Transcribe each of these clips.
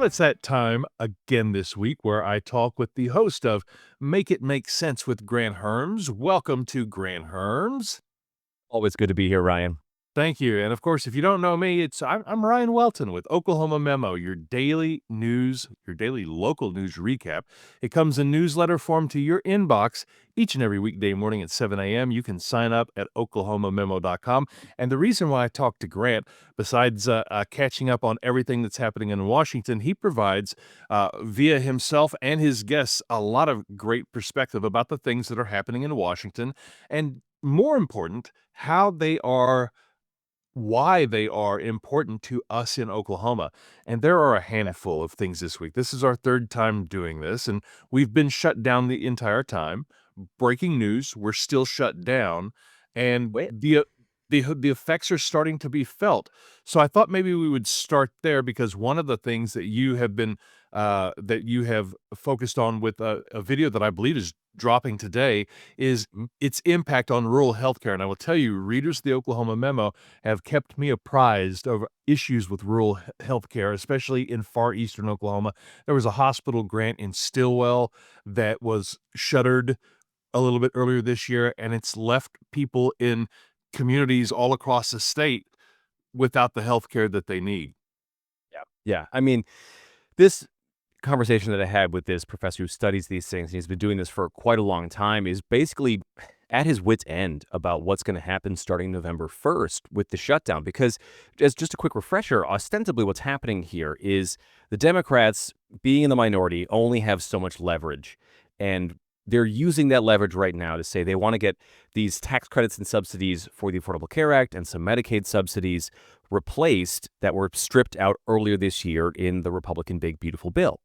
it's that time again this week where I talk with the host of Make It Make Sense with Grant Herms. Welcome to Grant Herms. Always good to be here, Ryan. Thank you. And of course, if you don't know me, I'm Ryan Welton with Oklahoma Memo, your daily news, your daily local news recap. It comes in newsletter form to your inbox each and every weekday morning at 7 a.m. You can sign up at oklahomamemo.com. And the reason why I talked to Grant, besides catching up on everything that's happening in Washington, he provides via himself and his guests a lot of great perspective about the things that are happening in Washington, and more important, why they are important to us in Oklahoma. And there are a handful of things this week. This is our third time doing this, and we've been shut down the entire time. Breaking news, we're still shut down, and Wait. the effects are starting to be felt. So I thought maybe we would start there, because one of the things that you have focused on with a video that I believe is dropping today is its impact on rural healthcare. And I will tell you, readers of the Oklahoma Memo have kept me apprised of issues with rural healthcare, especially in far eastern Oklahoma. There was a hospital, Grant, in Stilwell that was shuttered a little bit earlier this year, and it's left people in communities all across the state without the healthcare that they need. Yeah. I mean, this conversation that I had with this professor who studies these things, and he's been doing this for quite a long time, is basically at his wit's end about what's going to happen starting November 1st with the shutdown. Because, as just a quick refresher, ostensibly what's happening here is the Democrats, being in the minority, only have so much leverage. And they're using that leverage right now to say they want to get these tax credits and subsidies for the Affordable Care Act and some Medicaid subsidies replaced that were stripped out earlier this year in the Republican Big Beautiful Bill.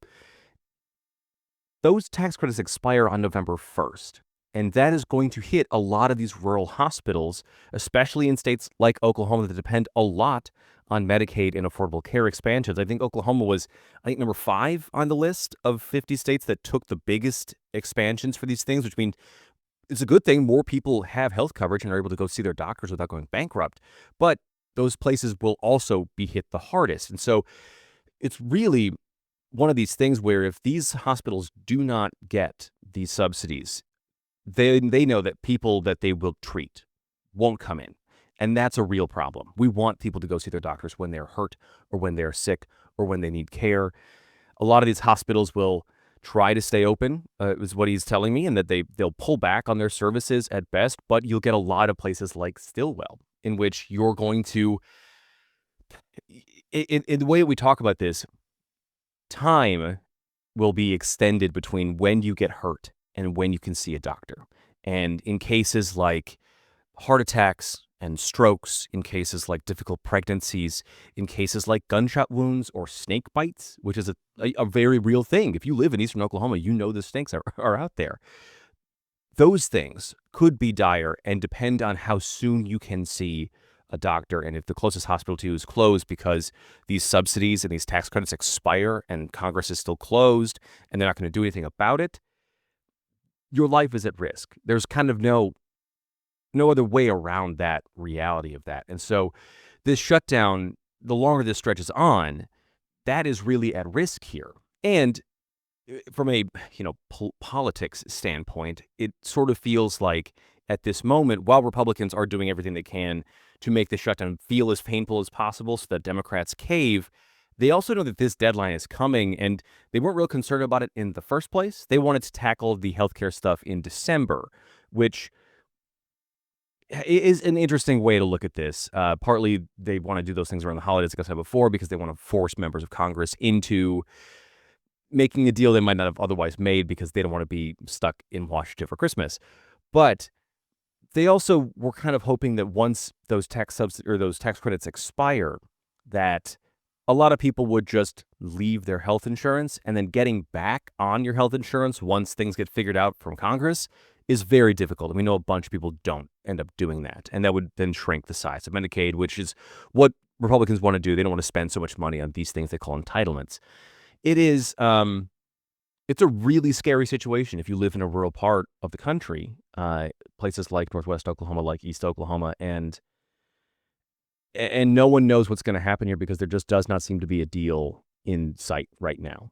Those tax credits expire on November 1st, and that is going to hit a lot of these rural hospitals, especially in states like Oklahoma that depend a lot on Medicaid and Affordable Care expansions. I think Oklahoma was, number 5 on the list of 50 states that took the biggest expansions for these things, which means it's a good thing more people have health coverage and are able to go see their doctors without going bankrupt. But those places will also be hit the hardest. And so it's really one of these things where if these hospitals do not get these subsidies, they know that people that they will treat won't come in. And that's a real problem. We want people to go see their doctors when they're hurt or when they're sick or when they need care. A lot of these hospitals will try to stay open, is what he's telling me, and that they'll pull back on their services at best. But you'll get a lot of places like Stilwell in which you're going to, in the way that we talk about this, time will be extended between when you get hurt and when you can see a doctor. And in cases like heart attacks and strokes, in cases like difficult pregnancies, in cases like gunshot wounds or snake bites, which is a very real thing. If you live in eastern Oklahoma, you know the snakes are out there. Those things could be dire and depend on how soon you can see a doctor, and if the closest hospital to you is closed because these subsidies and these tax credits expire and Congress is still closed and they're not going to do anything about it, your life is at risk. There's kind of no other way around that reality of that. And so this shutdown, the longer this stretches on, that is really at risk here. And from a politics standpoint, it sort of feels like at this moment, while Republicans are doing everything they can to make the shutdown feel as painful as possible so that Democrats cave, they also know that this deadline is coming, and they weren't real concerned about it in the first place. They wanted to tackle the healthcare stuff in December, which is an interesting way to look at this. Partly, they want to do those things around the holidays, like I said before, because they want to force members of Congress into making a deal they might not have otherwise made because they don't want to be stuck in Washington for Christmas. But they also were kind of hoping that once those tax credits expire, that a lot of people would just leave their health insurance, and then getting back on your health insurance once things get figured out from Congress is very difficult. And we know a bunch of people don't end up doing that. And that would then shrink the size of Medicaid, which is what Republicans want to do. They don't want to spend so much money on these things they call entitlements. It is, it's a really scary situation if you live in a rural part of the country, places like Northwest Oklahoma, like East Oklahoma, and no one knows what's going to happen here because there just does not seem to be a deal in sight right now.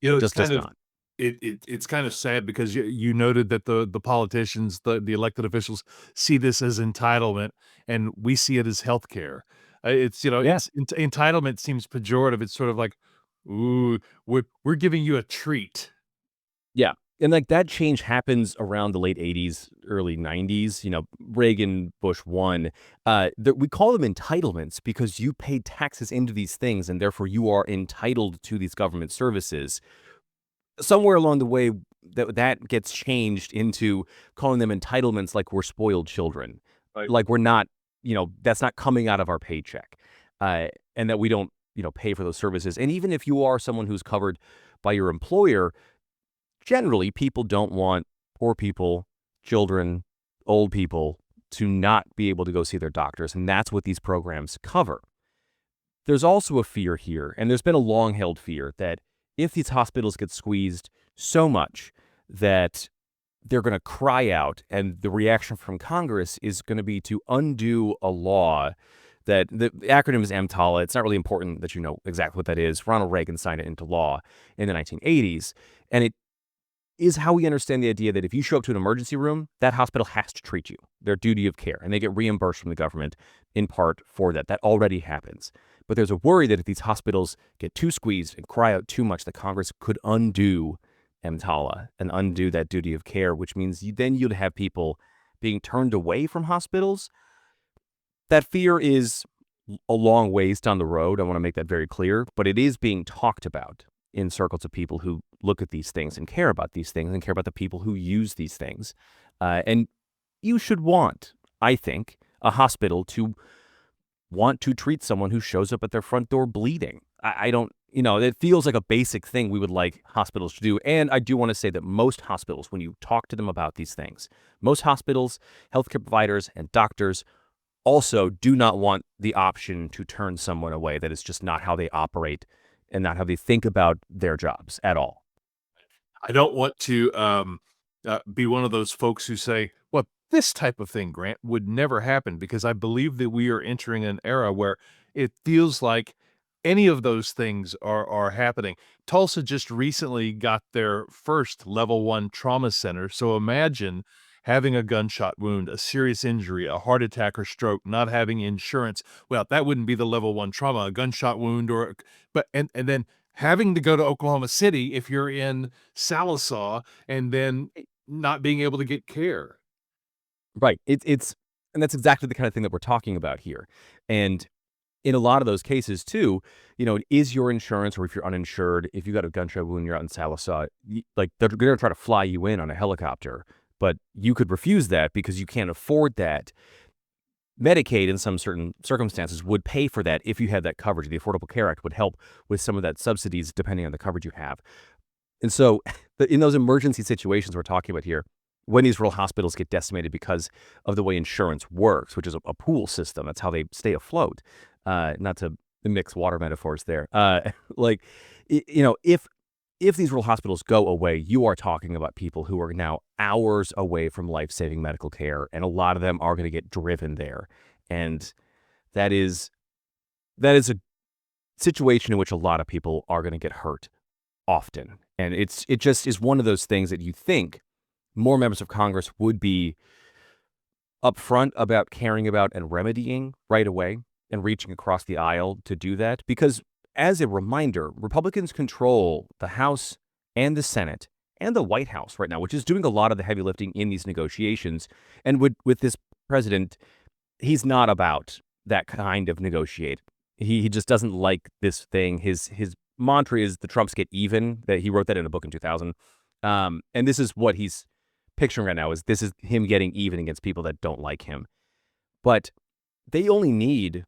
You know, it's Just does kind of not. it's kind of sad because you noted that the politicians, the elected officials see this as entitlement, and we see it as healthcare. It's, Yeah. it's entitlement seems pejorative. It's sort of like, "Ooh, we're giving you a treat." Yeah. And like that change happens around the late 80s, early 90s, Reagan, Bush 1. We call them entitlements because you pay taxes into these things and therefore you are entitled to these government services. Somewhere along the way, that gets changed into calling them entitlements like we're spoiled children. Right. Like we're not, that's not coming out of our paycheck. And that we don't, pay for those services. And even if you are someone who's covered by your employer, generally, people don't want poor people, children, old people to not be able to go see their doctors, and that's what these programs cover. There's also a fear here, and there's been a long-held fear that if these hospitals get squeezed so much that they're going to cry out, and the reaction from Congress is going to be to undo a law that the acronym is EMTALA. It's not really important that you know exactly what that is. Ronald Reagan signed it into law in the 1980s, and it is how we understand the idea that if you show up to an emergency room, that hospital has to treat you, their duty of care, and they get reimbursed from the government in part for that. That already happens. But there's a worry that if these hospitals get too squeezed and cry out too much, that Congress could undo EMTALA and undo that duty of care, which means then you'd have people being turned away from hospitals. That fear is a long ways down the road. I want to make that very clear, but it is being talked about in circles of people who look at these things and care about these things and care about the people who use these things. And you should want, I think, a hospital to want to treat someone who shows up at their front door bleeding. I don't, it feels like a basic thing we would like hospitals to do. And I do want to say that most hospitals, when you talk to them about these things, most hospitals, healthcare providers, and doctors also do not want the option to turn someone away. That is just not how they operate and not how they think about their jobs at all. I don't want to be one of those folks who say, "Well, this type of thing, Grant, would never happen," because I believe that we are entering an era where it feels like any of those things are happening. Tulsa just recently got their first level 1 trauma center, so imagine having a gunshot wound, a serious injury, a heart attack or stroke, not having insurance. Well, that wouldn't be the level 1 trauma, a gunshot wound but and then having to go to Oklahoma City if you're in Sallisaw and then not being able to get care. Right. And that's exactly the kind of thing that we're talking about here. And in a lot of those cases too, is your insurance or if you're uninsured, if you got a gunshot wound, you're out in Sallisaw, like they're going to try to fly you in on a helicopter, but you could refuse that because you can't afford that. Medicaid, in some certain circumstances, would pay for that if you had that coverage. The Affordable Care Act would help with some of that subsidies depending on the coverage you have. And so, in those emergency situations we're talking about here, when these rural hospitals get decimated because of the way insurance works, which is a pool system, that's how they stay afloat. Not to mix water metaphors there. Like, if these rural hospitals go away, you are talking about people who are now hours away from life-saving medical care, and a lot of them are going to get driven there. And that is a situation in which a lot of people are going to get hurt often. And it just is one of those things that you think more members of Congress would be upfront about caring about and remedying right away and reaching across the aisle to do that. Because as a reminder, Republicans control the House and the Senate and the White House right now, which is doing a lot of the heavy lifting in these negotiations. And with this president, he's not about that kind of negotiate. He just doesn't like this thing. His mantra is the Trumps get even. That he wrote that in a book in 2000. And this is what he's picturing right now this is him getting even against people that don't like him. But they only need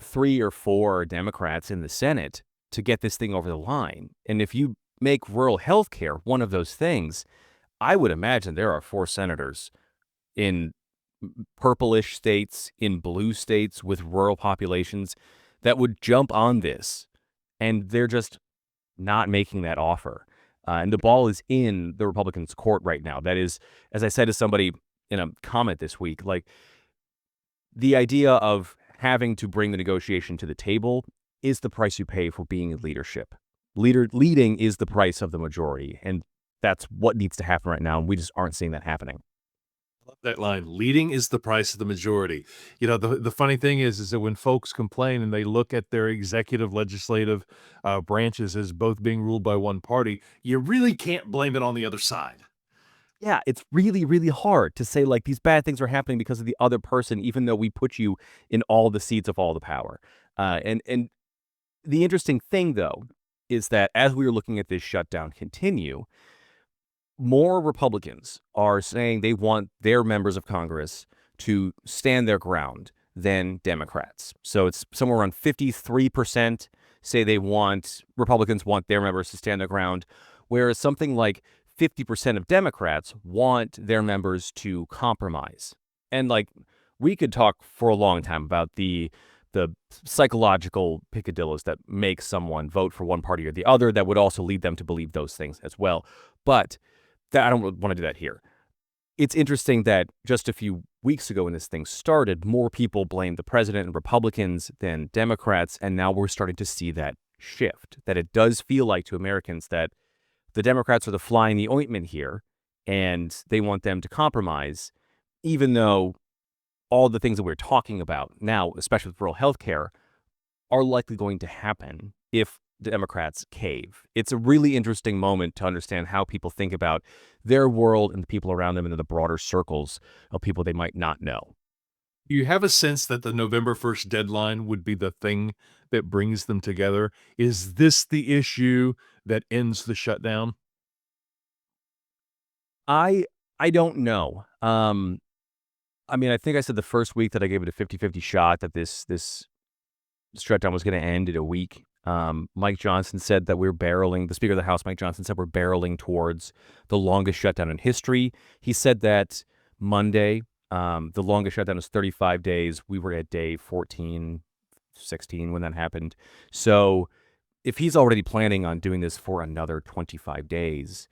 3 or 4 Democrats in the Senate to get this thing over the line. And if you make rural health care one of those things, I would imagine there are 4 senators in purplish states, in blue states with rural populations that would jump on this. And they're just not making that offer. And the ball is in the Republicans' court right now. That is, as I said to somebody in a comment this week, like the idea of having to bring the negotiation to the table is the price you pay for being in leadership. Leading is the price of the majority, and that's what needs to happen right now, and we just aren't seeing that happening. Love that line. Leading is the price of the majority. You know, the funny thing is that when folks complain and they look at their executive, legislative branches as both being ruled by one party, you really can't blame it on the other side. Yeah, it's really, really hard to say, like, these bad things are happening because of the other person, even though we put you in all the seats of all the power. And the interesting thing, though, is that as we are looking at this shutdown continue, more Republicans are saying they want their members of Congress to stand their ground than Democrats. So it's somewhere around 53% say Republicans want their members to stand their ground, whereas something like 50% of Democrats want their members to compromise. And like we could talk for a long time about the psychological picadillos that make someone vote for one party or the other that would also lead them to believe those things as well. But I don't want to do that here. It's interesting that just a few weeks ago when this thing started, more people blamed the president and Republicans than Democrats, and now we're starting to see that shift, that it does feel like to Americans that the Democrats are the fly in the ointment here, and they want them to compromise, even though all the things that we're talking about now, especially with rural health care, are likely going to happen if the Democrats cave. It's a really interesting moment to understand how people think about their world and the people around them and in the broader circles of people they might not know. Do you have a sense that the November 1st deadline would be the thing that brings them together? Is this the issue that ends the shutdown? I I don't know. I mean, I think I said the first week that I gave it a 50-50 shot that this shutdown was going to end in a week. Mike Johnson said that the Speaker of the House, Mike Johnson, said we're barreling towards the longest shutdown in history. He said that Monday, the longest shutdown is 35 days. We were at day 14, 16 when that happened. So if he's already planning on doing this for another 25 days,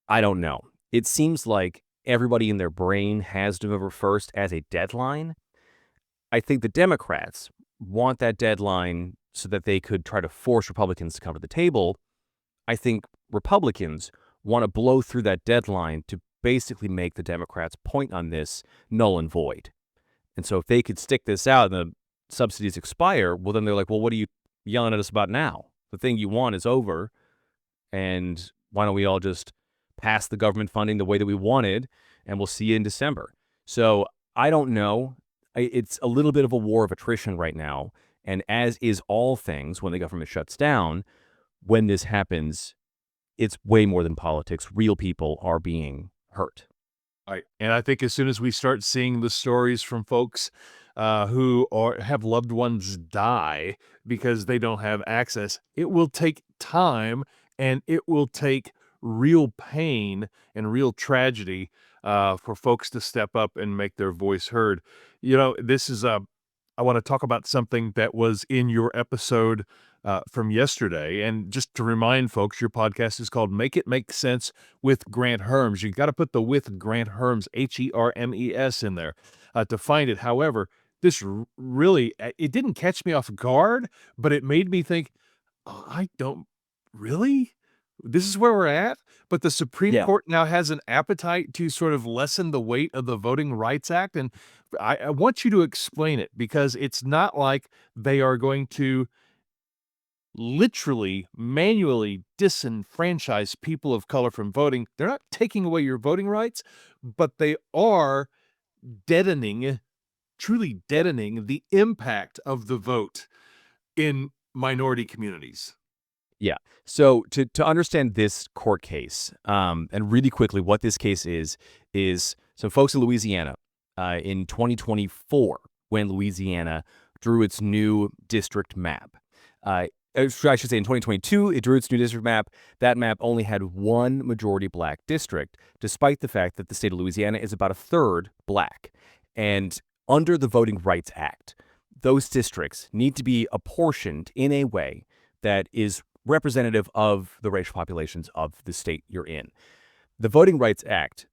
I don't know. It seems like everybody in their brain has November 1st as a deadline. I think the Democrats want that deadline so that they could try to force Republicans to come to the table. I think Republicans want to blow through that deadline to basically make the Democrats' point on this null and void. And so if they could stick this out and the subsidies expire, well, then they're like, well, what are you yelling at us about now? The thing you want is over. And why don't we all just pass the government funding the way that we wanted, and we'll see you in December. So I don't know. It's a little bit of a war of attrition right now. And as is all things when the government shuts down, when this happens, it's way more than politics. Real people are being hurt. Right. And I think as soon as we start seeing the stories from folks who have loved ones die because they don't have access, it will take time and it will take real pain and real tragedy for folks to step up and make their voice heard. You know, I want to talk about something that was in your episode from yesterday. And just to remind folks, your podcast is called Make It Make Sense with Grant Herms. You got to put the with Grant Herms, Hermes, in there to find it. However, it didn't catch me off guard, but it made me think, oh, I don't really? This is where we're at? But the Supreme Yeah. Court now has an appetite to sort of lessen the weight of the Voting Rights Act. And I want you to explain it because it's not like they are going to literally manually disenfranchise people of color from voting. They're not taking away your voting rights, but they are deadening, truly deadening the impact of the vote in minority communities. Yeah. So to understand this court case, and really quickly, what this case is some folks in Louisiana in 2024, when Louisiana drew its new district map. I should say in 2022, it drew its new district map. That map only had one majority black district, despite the fact that the state of Louisiana is about a third black. And under the Voting Rights Act, those districts need to be apportioned in a way that is representative of the racial populations of the state you're in. The Voting Rights Act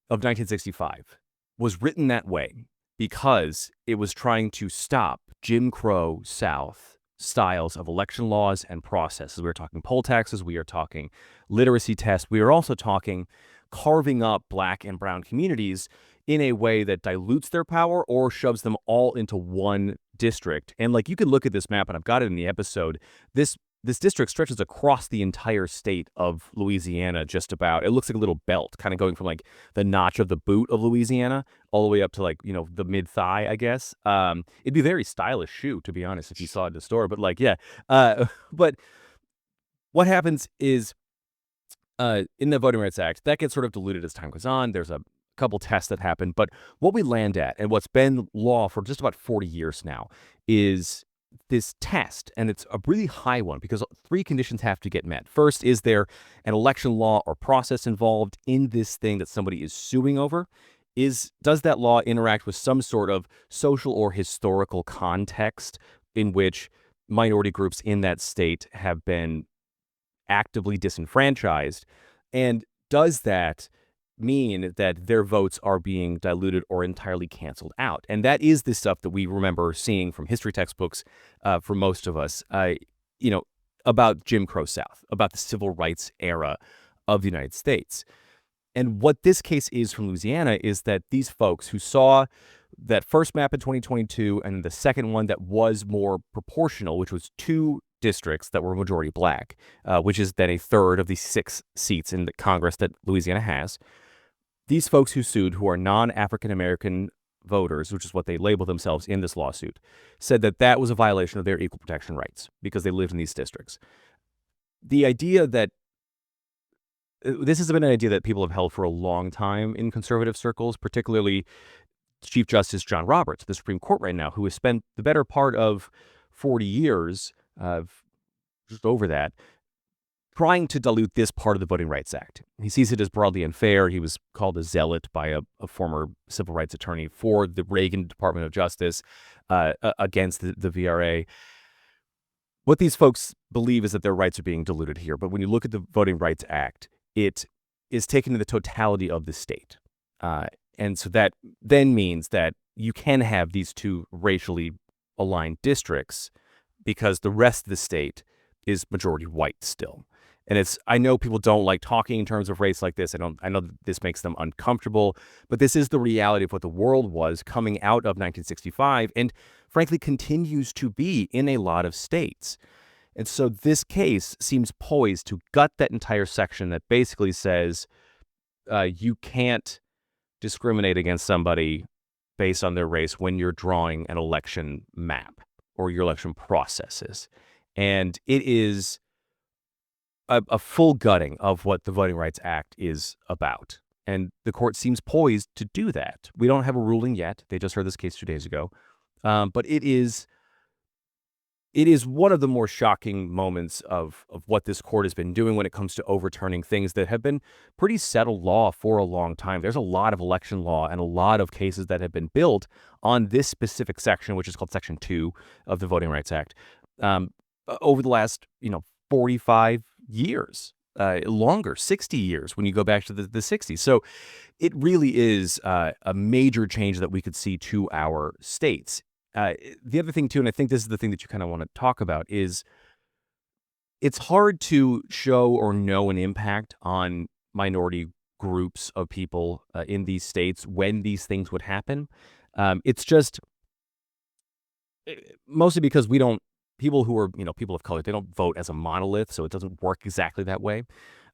of 1965 was written that way because it was trying to stop Jim Crow South styles of election laws and processes. We are talking poll taxes, we are talking literacy tests, we are also talking carving up Black and brown communities in a way that dilutes their power or shoves them all into one district. And like, you could look at this map, and I've got it in the episode. This district stretches across the entire state of Louisiana, just about. It looks like a little belt, kind of going from like the notch of the boot of Louisiana all the way up to like, the mid thigh, I guess. It'd be a very stylish shoe, to be honest, if you saw it in the store. But like, yeah. But what happens is, in the Voting Rights Act, that gets sort of diluted as time goes on. There's a couple tests that happen. But what we land at, and what's been law for just about 40 years now, is this test, and it's a really high one because three conditions have to get met. First, is there an election law or process involved in this thing that somebody is suing over? Does that law interact with some sort of social or historical context in which minority groups in that state have been actively disenfranchised? And does that mean that their votes are being diluted or entirely canceled out? And that is the stuff that we remember seeing from history textbooks for most of us, about Jim Crow South, about the civil rights era of the United States. And what this case is from Louisiana is that these folks who saw that first map in 2022 and the second one that was more proportional, which was 2 districts that were majority Black, which is then a third of the 6 seats in the Congress that Louisiana has. These folks who sued, who are non-African American voters, which is what they label themselves in this lawsuit, said that that was a violation of their equal protection rights because they lived in these districts. The idea that this has been an idea that people have held for a long time in conservative circles, particularly Chief Justice John Roberts of the Supreme Court right now, who has spent the better part of 40 years, just over that, trying to dilute this part of the Voting Rights Act. He sees it as broadly unfair. He was called a zealot by a former civil rights attorney for the Reagan Department of Justice against the VRA. What these folks believe is that their rights are being diluted here. But when you look at the Voting Rights Act, it is taken in the totality of the state. And so that then means that you can have these 2 racially aligned districts because the rest of the state is majority white still. And I know people don't like talking in terms of race like this. I know that this makes them uncomfortable, but this is the reality of what the world was coming out of 1965 and frankly continues to be in a lot of states. And so this case seems poised to gut that entire section that basically says you can't discriminate against somebody based on their race when you're drawing an election map or your election processes. And it is a full gutting of what the Voting Rights Act is about. And the court seems poised to do that. We don't have a ruling yet. They just heard this case 2 days ago. But it is one of the more shocking moments of what this court has been doing when it comes to overturning things that have been pretty settled law for a long time. There's a lot of election law and a lot of cases that have been built on this specific section, which is called Section 2 of the Voting Rights Act, over the last, 45 years, longer, 60 years when you go back to the 60s. So it really is a major change that we could see to our states. The other thing, too, and I think this is the thing that you kind of want to talk about, is it's hard to show or know an impact on minority groups of people in these states when these things would happen. It's just mostly because people who are, people of color, they don't vote as a monolith, so it doesn't work exactly that way.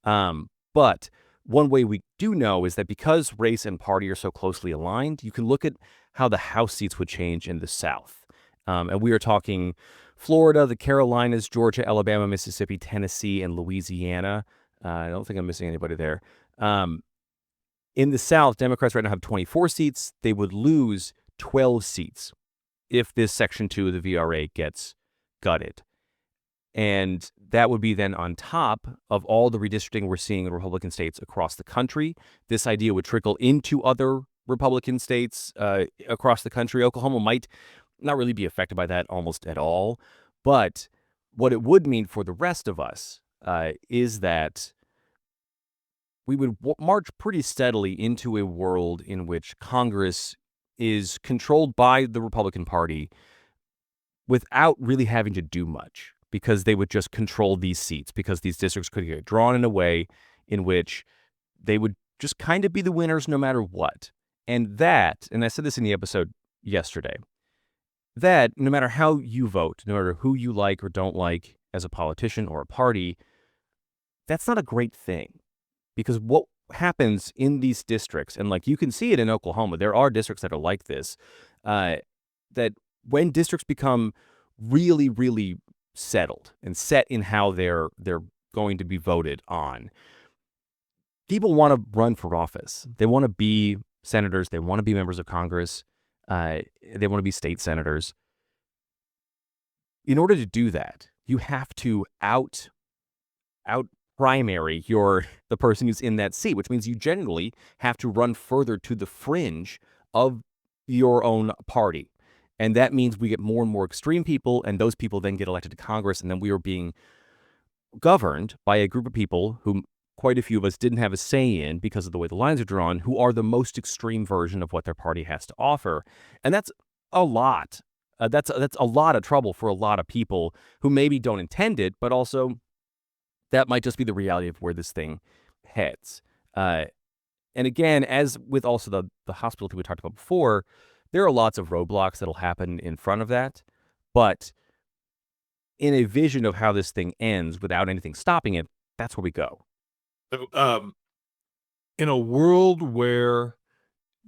But one way we do know is that because race and party are so closely aligned, you can look at how the House seats would change in the South. And we are talking Florida, the Carolinas, Georgia, Alabama, Mississippi, Tennessee, and Louisiana. I don't think I'm missing anybody there. In the South, Democrats right now have 24 seats. They would lose 12 seats if this Section 2 of the VRA gets gutted. And that would be then on top of all the redistricting we're seeing in Republican states across the country. This idea would trickle into other Republican states across the country. Oklahoma might not really be affected by that almost at all. But what it would mean for the rest of us is that we would march pretty steadily into a world in which Congress is controlled by the Republican Party without really having to do much, because they would just control these seats, because these districts could get drawn in a way in which they would just kind of be the winners no matter what. And I said this in the episode yesterday, that no matter how you vote, no matter who you like or don't like as a politician or a party, that's not a great thing. Because what happens in these districts, and like you can see it in Oklahoma, there are districts that are like this, uh, that when districts become really, really settled and set in how they're going to be voted on, people want to run for office. They want to be senators. They want to be members of Congress. They want to be state senators. In order to do that, you have to out primary the person who's in that seat, which means you generally have to run further to the fringe of your own party. And that means we get more and more extreme people, and those people then get elected to Congress, and then we are being governed by a group of people who quite a few of us didn't have a say in because of the way the lines are drawn, who are the most extreme version of what their party has to offer. And that's a lot. That's a lot of trouble for a lot of people who maybe don't intend it, but also that might just be the reality of where this thing heads. And again, as with also the hospital thing we talked about before, there are lots of roadblocks that'll happen in front of that. But in a vision of how this thing ends without anything stopping it, that's where we go. So, in a world where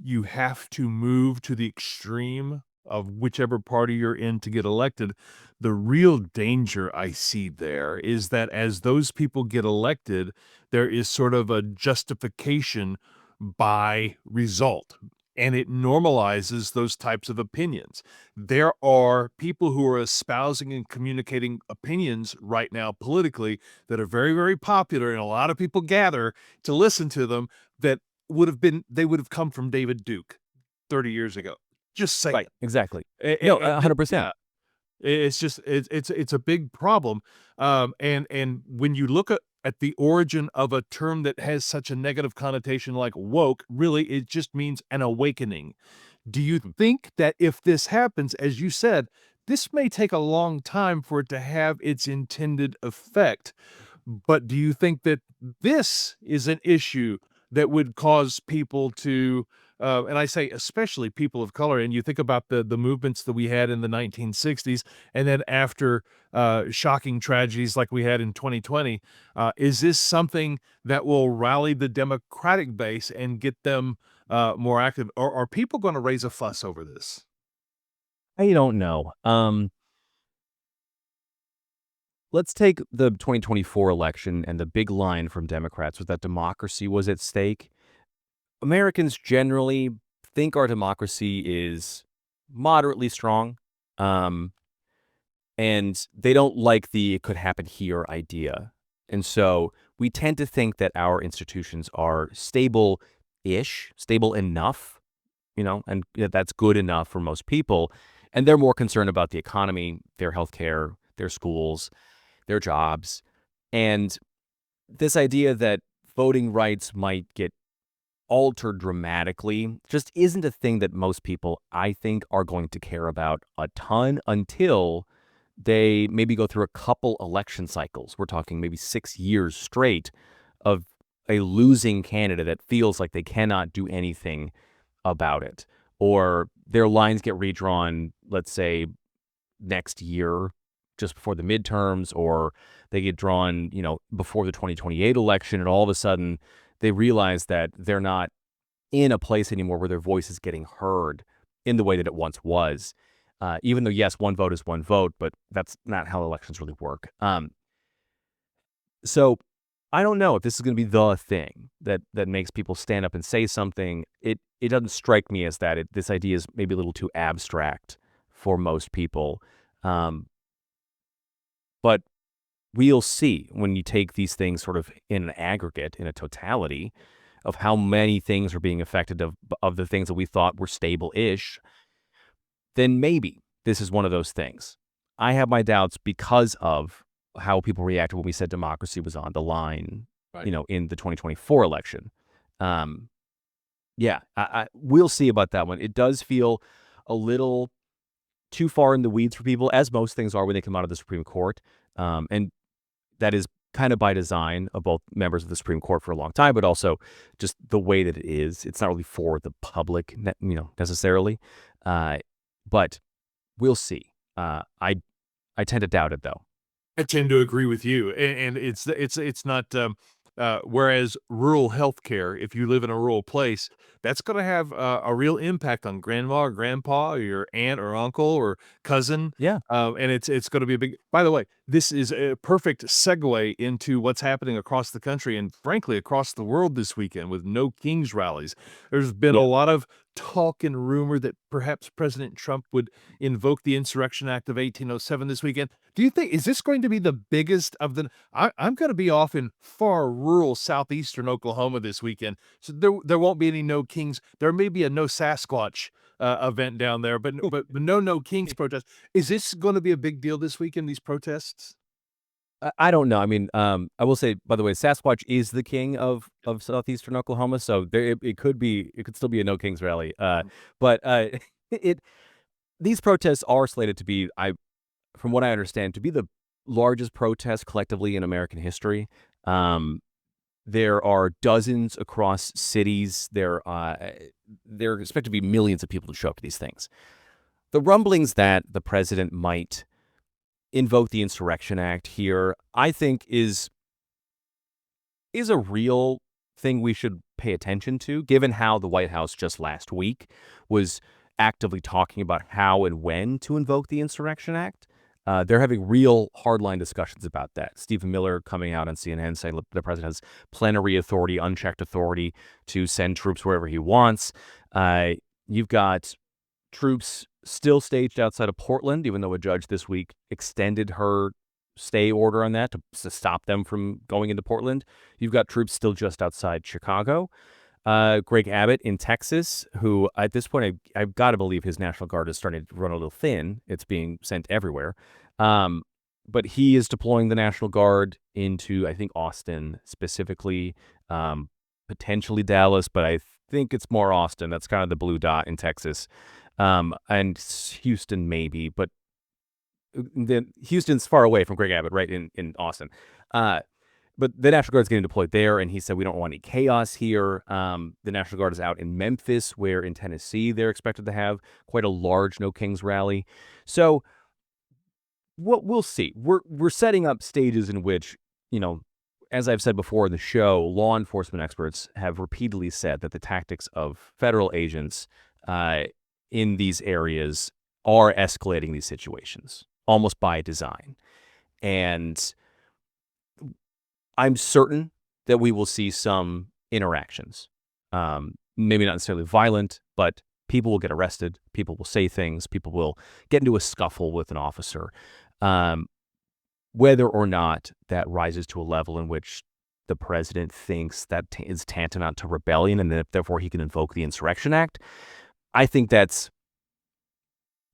you have to move to the extreme of whichever party you're in to get elected, the real danger I see there is that as those people get elected, there is sort of a justification by result, and it normalizes those types of opinions. There are people who are espousing and communicating opinions right now politically that are very, very popular, and a lot of people gather to listen to them that they would have come from David Duke 30 years ago. Just saying. Right. Exactly. A No, and th 100%. yeah. It's just it's a big problem, and when you look at the origin of a term that has such a negative connotation like woke, really, it just means an awakening. Do you think that if this happens, as you said, this may take a long time for it to have its intended effect, but do you think that this is an issue that would cause people to, and I say especially people of color, and you think about the movements that we had in the 1960s, and then after shocking tragedies like we had in 2020, is this something that will rally the Democratic base and get them more active? Or are people going to raise a fuss over this? I don't know. Let's take the 2024 election, and the big line from Democrats was that democracy was at stake. Americans generally think our democracy is moderately strong, um, and they don't like the "it could happen here" idea. And so we tend to think that our institutions are stable-ish, stable enough, and that's good enough for most people. And they're more concerned about the economy, their healthcare, their schools, their jobs. And this idea that voting rights might get altered dramatically just isn't a thing that most people, I think, are going to care about a ton until they maybe go through a couple election cycles. We're talking maybe 6 years straight of a losing candidate that feels like they cannot do anything about it, or their lines get redrawn, let's say, next year, just before the midterms, or they get drawn, before the 2028 election, and all of a sudden they realize that they're not in a place anymore where their voice is getting heard in the way that it once was. Even though, yes, one vote is one vote, but that's not how elections really work. So I don't know if this is going to be the thing that makes people stand up and say something. It doesn't strike me as that. This idea is maybe a little too abstract for most people. But we'll see when you take these things sort of in an aggregate, in a totality, of how many things are being affected of the things that we thought were stable-ish. Then maybe this is one of those things. I have my doubts because of how people reacted when we said democracy was on the line, Right. in the 2024 election. Yeah, we'll see about that one. It does feel a little too far in the weeds for people, as most things are when they come out of the Supreme Court. And that is kind of by design of both members of the Supreme Court for a long time, but also just the way that it is. It's not really for the public, necessarily. But we'll see. I tend to doubt it, though. I tend to agree with you, and it's not. Whereas rural healthcare, if you live in a rural place, that's going to have a real impact on grandma or grandpa, or your aunt or uncle or cousin, Yeah. and it's going to be a big. By the way, this is a perfect segue into what's happening across the country and, frankly, across the world this weekend with No Kings rallies. There's been a Yeah. lot of talk and rumor that perhaps President Trump would invoke the Insurrection Act of 1807 this weekend. Do you think is this going to be the biggest of the I'm gonna be off in far rural southeastern Oklahoma this weekend, so there won't be any No Kings. There may be a No Sasquatch, event down there, but no Kings protest. Is this gonna be a big deal this weekend, these protests? I don't know. I mean, I will say, by the way, Sasquatch is the king of southeastern Oklahoma, so it could still be a No Kings rally. But it these protests are slated to be, from what I understand, to be the largest protest collectively in American history. Um, there are dozens across cities. There expect to be millions of people to show up to these things. The rumblings that the president might invoke the Insurrection Act here, I think is a real thing we should pay attention to, given how the White House just last week was actively talking about how and when to invoke the Insurrection Act. They're having real hardline discussions about that. Stephen Miller coming out on CNN saying the president has plenary authority, unchecked authority to send troops wherever he wants. You've got troops still staged outside of Portland, even though a judge this week extended her stay order on that to stop them from going into Portland. You've got troops still just outside Chicago. Greg Abbott in Texas, who at this point I've got to believe his National Guard is starting to run a little thin. It's being sent everywhere. But he is deploying the National Guard into, I think, Austin specifically, potentially Dallas, but I think it's more Austin. That's kind of the blue dot in Texas. And Houston maybe, but then Houston's far away from Greg Abbott, right, in Austin. But the National Guard's getting deployed there, and he said, we don't want any chaos here. The National Guard is out in Memphis, where in Tennessee they're expected to have quite a large No Kings rally. So what we'll see. We're setting up stages in which, as I've said before in the show, law enforcement experts have repeatedly said that the tactics of federal agents in these areas are escalating these situations, almost by design. And I'm certain that we will see some interactions. Maybe not necessarily violent, but people will get arrested. People will say things. People will get into a scuffle with an officer. Whether or not that rises to a level in which the president thinks that is tantamount to rebellion and that therefore he can invoke the Insurrection Act, I think that's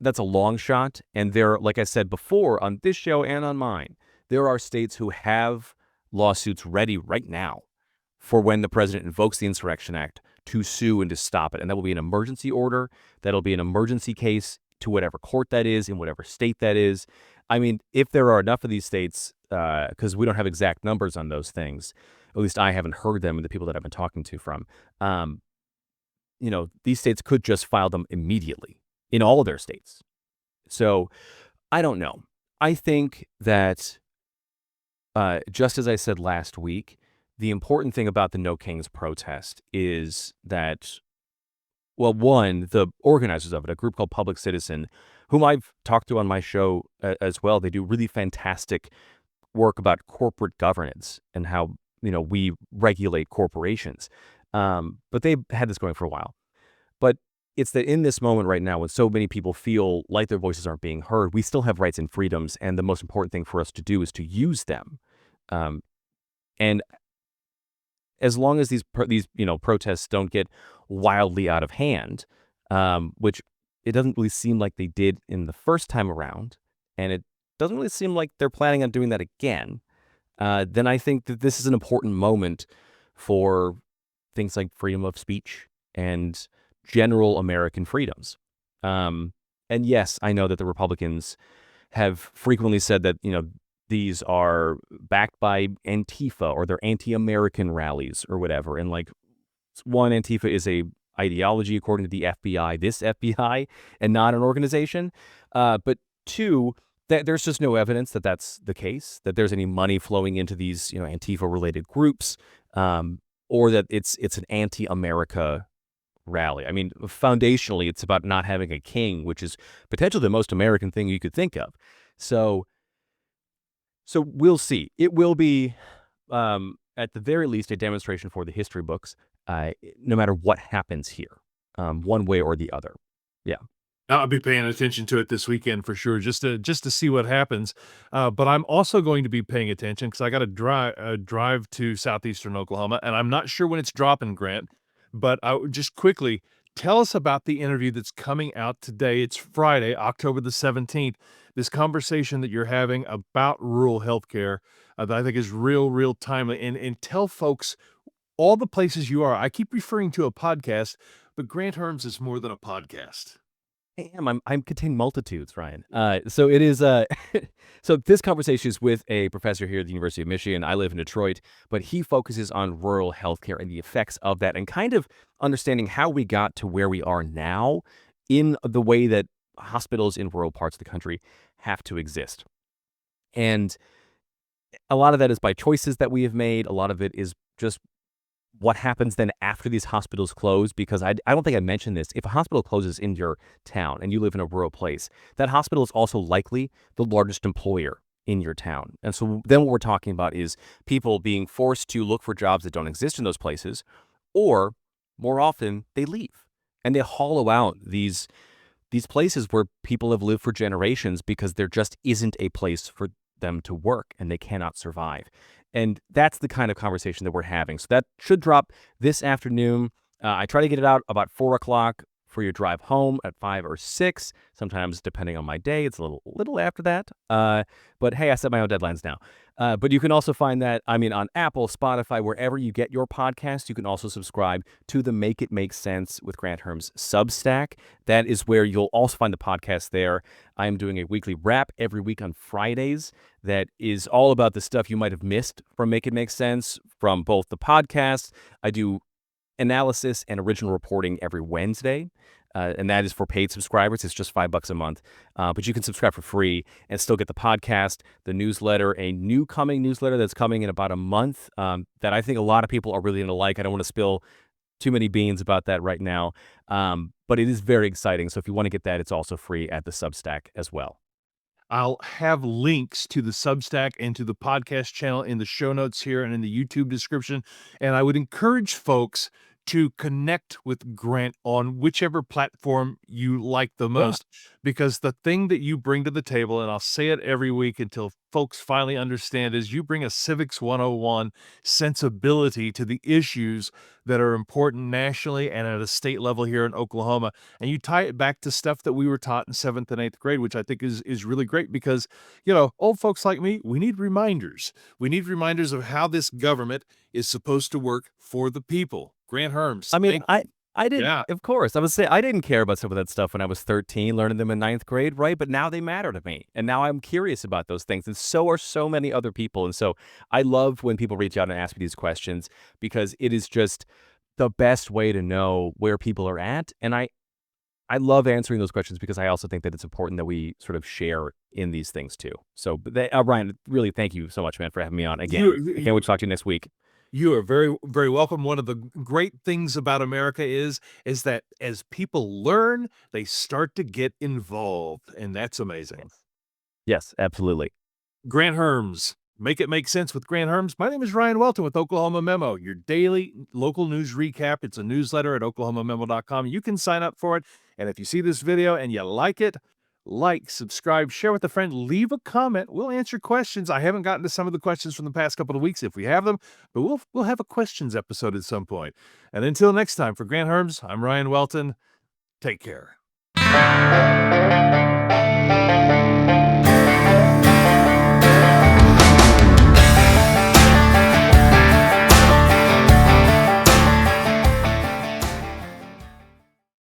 a long shot. And there, like I said before on this show and on mine, there are states who have lawsuits ready right now for when the president invokes the Insurrection Act to sue and to stop it. And that will be an emergency order. That'll be an emergency case to whatever court that is, in whatever state that is. I mean, if there are enough of these states, because we don't have exact numbers on those things, at least I haven't heard them, and the people that I've been talking to from, these states could just file them immediately in all of their states. So I don't know. I think that just as I said last week, the important thing about the No Kings protest is that, well, one, the organizers of it, a group called Public Citizen, whom I've talked to on my show as well, they do really fantastic work about corporate governance and how, we regulate corporations. But they've had this going for a while. But it's that in this moment right now, when so many people feel like their voices aren't being heard, we still have rights and freedoms, and the most important thing for us to do is to use them. And as long as these protests don't get wildly out of hand, which it doesn't really seem like they did in the first time around, and it doesn't really seem like they're planning on doing that again, then I think that this is an important moment for things like freedom of speech and general American freedoms. And yes, I know that the Republicans have frequently said that, these are backed by Antifa or they're anti-American rallies or whatever. And like, one, Antifa is a ideology according to the FBI, this FBI, and not an organization. But two, that there's just no evidence that that's the case, that there's any money flowing into these, Antifa-related groups, or that it's an anti-America rally. I mean, foundationally, it's about not having a king, which is potentially the most American thing you could think of. So we'll see. It will be, at the very least, a demonstration for the history books, no matter what happens here, one way or the other. Yeah. I'll be paying attention to it this weekend for sure, just to see what happens. But I'm also going to be paying attention because I got to drive to southeastern Oklahoma, and I'm not sure when it's dropping, Grant. But just quickly tell us about the interview that's coming out today. It's Friday, October the 17th. This conversation that you're having about rural healthcare that I think is real timely, and tell folks all the places you are. I keep referring to a podcast, but Grant Herms is more than a podcast. I am. I'm contain multitudes, Ryan. So it is. So this conversation is with a professor here at the University of Michigan. I live in Detroit, but he focuses on rural healthcare and the effects of that, and kind of understanding how we got to where we are now, in the way that hospitals in rural parts of the country have to exist. And a lot of that is by choices that we have made. A lot of it is just what happens then after these hospitals close, because I don't think I mentioned this. If a hospital closes in your town and you live in a rural place, that hospital is also likely the largest employer in your town. And so then what we're talking about is people being forced to look for jobs that don't exist in those places, or more often they leave and they hollow out these places where people have lived for generations because there just isn't a place for them to work and they cannot survive. And that's the kind of conversation that we're having. So that should drop this afternoon. I try to get it out about 4 o'clock for your drive home at 5 or 6. Sometimes, depending on my day, it's a little after that. But hey, I set my own deadlines now. But you can also find that, on Apple, Spotify, wherever you get your podcast. You can also subscribe to the Make It Make Sense with Grant Herms Substack. That is where you'll also find the podcast there. I am doing a weekly wrap every week on Fridays that is all about the stuff you might have missed from Make It Make Sense from both the podcast. I do analysis and original reporting every Wednesday. And that is for paid subscribers. It's just $5 a month. But you can subscribe for free and still get the podcast, the newsletter, a new coming newsletter that's coming in about a month that I think a lot of people are really going to like. I don't want to spill too many beans about that right now. But it is very exciting. So if you want to get that, it's also free at the Substack as well. I'll have links to the Substack and to the podcast channel in the show notes here and in the YouTube description. And I would encourage folks to connect with Grant on whichever platform you like the most, because the thing that you bring to the table, and I'll say it every week until folks finally understand, is you bring a Civics 101 sensibility to the issues that are important nationally and at a state level here in Oklahoma. And you tie it back to stuff that we were taught in 7th and 8th grade, which I think is really great because, old folks like me, we need reminders. We need reminders of how this government is supposed to work for the people. Grant Herms. I didn't, Yeah. of course, I would say I didn't care about some of that stuff when I was 13, learning them in 9th grade, right? But now they matter to me. And now I'm curious about those things. And so are so many other people. And so I love when people reach out and ask me these questions because it is just the best way to know where people are at. And I love answering those questions because I also think that it's important that we sort of share in these things too. So, Ryan, really, thank you so much, man, for having me on again. I can't wait to talk to you next week. You are very, very welcome. One of the great things about America is that as people learn, they start to get involved, and that's amazing. Yes, absolutely. Grant Herms, Make It Make Sense with Grant Herms. My name is Ryan Welton with Oklahoma Memo, your daily local news recap. It's a newsletter at oklahomamemo.com. You can sign up for it, and if you see this video and you like it, subscribe, share with a friend, leave a comment. We'll answer questions. I haven't gotten to some of the questions from the past couple of weeks if we have them, but we'll have a questions episode at some point. And until next time, for Grant Herms, I'm Ryan Welton. Take care.